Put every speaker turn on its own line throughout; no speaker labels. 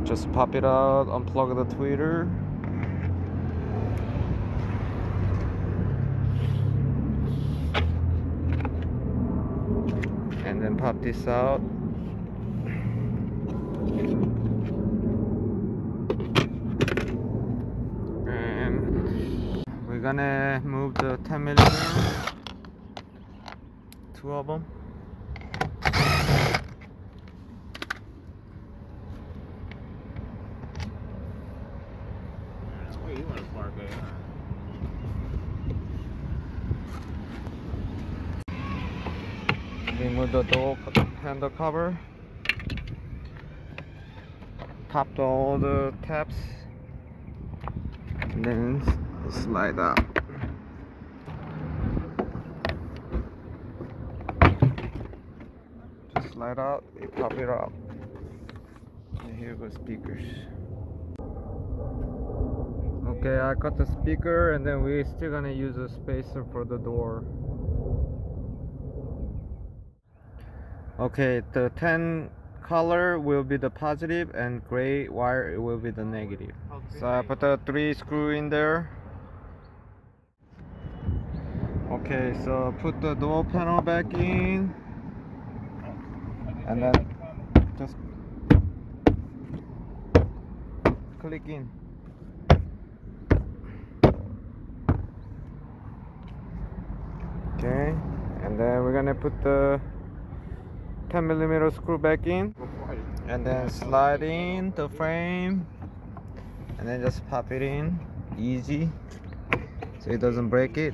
Just pop it out, unplug the tweeter. And then pop this out. And we're gonna move the 10mm, two of them.
Where you want to park at?
Remove the door handle cover. Pop all the tabs. And then slide out. Just slide out, you pop it out. And here go speakers. Okay, I got the speaker, and then we're still gonna use a spacer for the door. Okay, the 10 color will be the positive and gray wire will be the negative. Okay. So I put the 3 screw in there. Okay, so put the door panel back in, and then just click in. Okay, and then we're gonna put the 10mm screw back in, and then slide in the frame, and then just pop it in easy so it doesn't break it.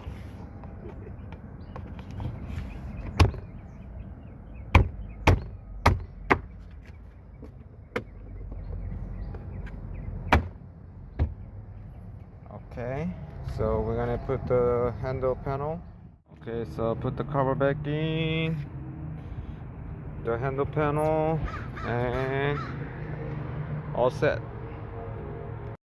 Okay, so we're gonna put the handle panel. Okay, so put the cover back in, the handle panel, and all set.